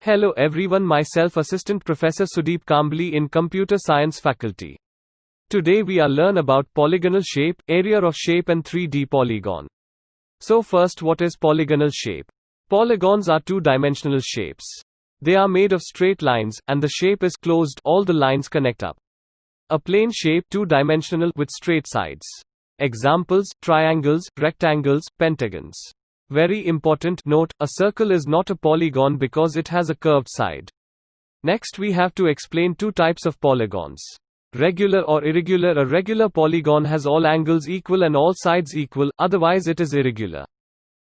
Hello everyone, myself Assistant Professor Sudeep Kambli in Computer Science Faculty. Today we are learn about polygonal shape, area of shape and 3D polygon. So first, what is polygonal shape? Polygons are two-dimensional shapes. They are made of straight lines, and the shape is closed, all the lines connect up. A plane shape, two-dimensional with straight sides. Examples: triangles, rectangles, pentagons. Very important note, a circle is not a polygon because it has a curved side. Next we have to explain two types of polygons. Regular or irregular. A regular polygon has all angles equal and all sides equal, otherwise it is irregular.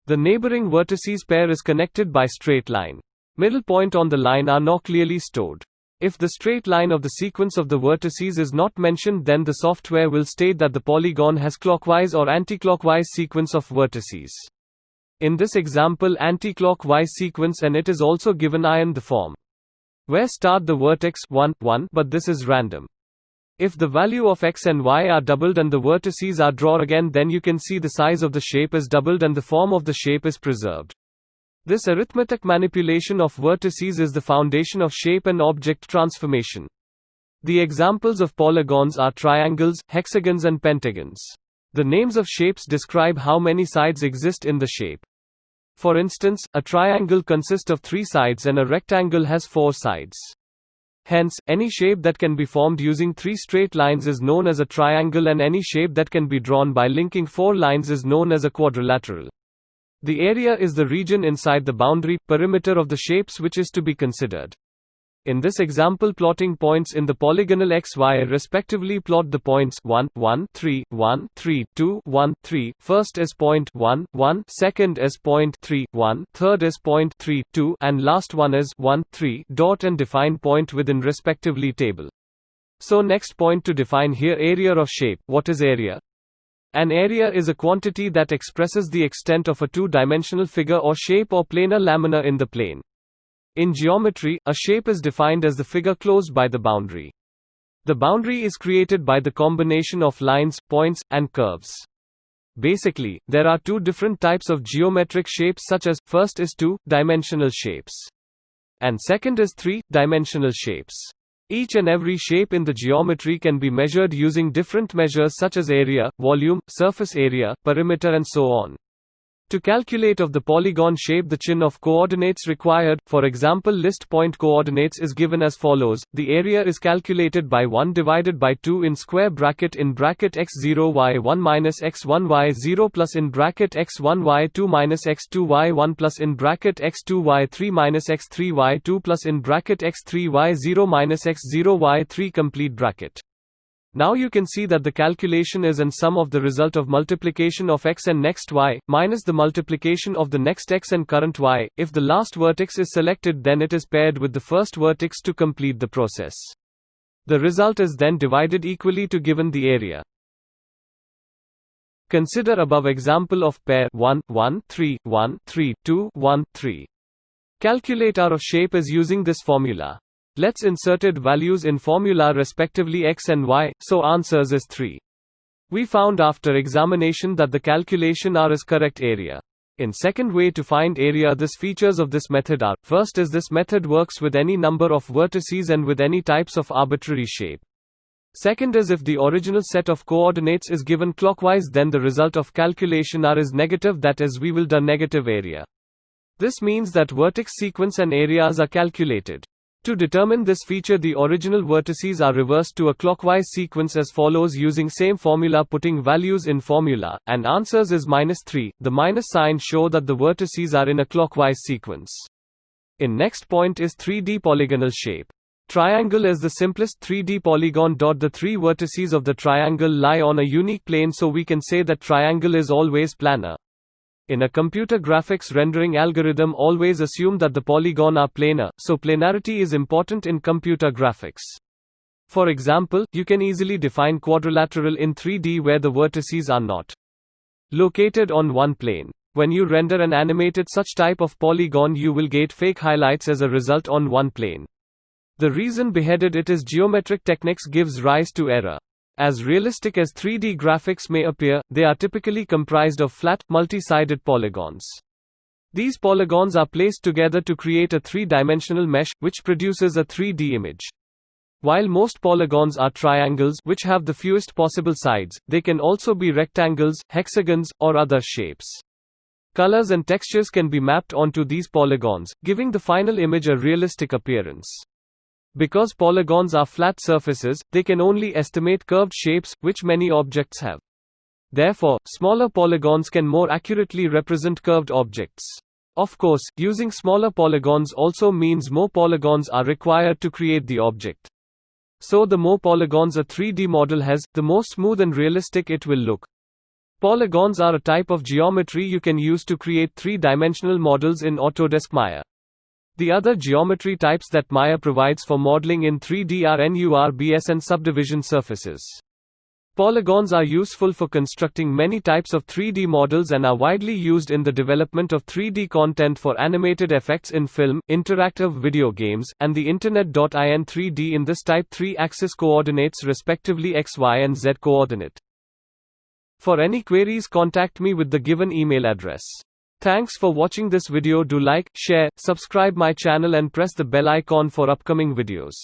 The neighboring vertices pair is connected by straight line. Middle point on the line are not clearly stored. If the straight line of the sequence of the vertices is not mentioned, then the software will state that the polygon has clockwise or anticlockwise sequence of vertices. In this example, anti-clockwise sequence, and it is also given in the form where start the vertex 1, 1, but this is random. If the value of x and y are doubled and the vertices are drawn again, then you can see the size of the shape is doubled and the form of the shape is preserved. This arithmetic manipulation of vertices is the foundation of shape and object transformation. The examples of polygons are triangles, hexagons and pentagons. The names of shapes describe how many sides exist in the shape. For instance, a triangle consists of 3 sides and a rectangle has 4 sides. Hence, any shape that can be formed using 3 straight lines is known as a triangle, and any shape that can be drawn by linking 4 lines is known as a quadrilateral. The area is the region inside the boundary, perimeter of the shapes which is to be considered. In this example, plotting points in the polygonal xy respectively, plot the points 1, 1, 3, 1, 3, 2, 1, 3. First is point 1, 1, second is point 3, 1, third is point 3, 2, and last one is 1, 3. Dot and define point within respectively table. So next point to define here, area of shape. What is area? An area is a quantity that expresses the extent of a two-dimensional figure or shape or planar lamina in the plane. In geometry, a shape is defined as the figure closed by the boundary. The boundary is created by the combination of lines, points, and curves. Basically, there are two different types of geometric shapes, such as, first is two-dimensional shapes, and second is three-dimensional shapes. Each and every shape in the geometry can be measured using different measures such as area, volume, surface area, perimeter and so on. To calculate of the polygon shape, the chain of coordinates required, for example list point coordinates, is given as follows. The area is calculated by 1 divided by 2 in square bracket x0 y1 minus x1 y0 plus in bracket x1 y2 minus x2 y1 plus in bracket x2 y3 minus x3 y2 plus in bracket x3 y0 minus x0 y3 complete bracket. Now you can see that the calculation is in sum of the result of multiplication of x and next y, minus the multiplication of the next x and current y. If the last vertex is selected, then it is paired with the first vertex to complete the process. The result is then divided equally to given the area. Consider above example of pair 1, 1, 3, 1, 3, 2, 1, 3. Calculate area of shape is using this formula. Let's inserted values in formula respectively x and y, so answers is 3. We found after examination that the calculation R is correct area. In second way to find area, this features of this method are: first is this method works with any number of vertices and with any types of arbitrary shape. Second is if the original set of coordinates is given clockwise, then the result of calculation R is negative, that is, we will do negative area. This means that vertex sequence and areas are calculated. To determine this feature, the original vertices are reversed to a clockwise sequence as follows using same formula, putting values in formula, and answers is -3. The minus sign show that the vertices are in a clockwise sequence. In next point is 3D polygonal shape. Triangle is the simplest 3D polygon. The 3 vertices of the triangle lie on a unique plane, so we can say that triangle is always planar. In a computer graphics rendering algorithm, always assume that the polygon are planar, so planarity is important in computer graphics. For example, you can easily define quadrilateral in 3D where the vertices are not located on one plane. When you render and animated such type of polygon, you will get fake highlights as a result on one plane. The reason behind it is geometric techniques gives rise to error. As realistic as 3D graphics may appear, they are typically comprised of flat, multi-sided polygons. These polygons are placed together to create a three-dimensional mesh, which produces a 3D image. While most polygons are triangles, which have the fewest possible sides, they can also be rectangles, hexagons, or other shapes. Colors and textures can be mapped onto these polygons, giving the final image a realistic appearance. Because polygons are flat surfaces, they can only estimate curved shapes, which many objects have. Therefore, smaller polygons can more accurately represent curved objects. Of course, using smaller polygons also means more polygons are required to create the object. So the more polygons a 3D model has, the more smooth and realistic it will look. Polygons are a type of geometry you can use to create three-dimensional models in Autodesk Maya. The other geometry types that Maya provides for modeling in 3D are NURBS and subdivision surfaces. Polygons are useful for constructing many types of 3D models and are widely used in the development of 3D content for animated effects in film, interactive video games, and the Internet. In 3D in this type 3-axis coordinates respectively x, y and z coordinate. For any queries, contact me with the given email address. Thanks for watching this video. Do like, share, subscribe my channel and press the bell icon for upcoming videos.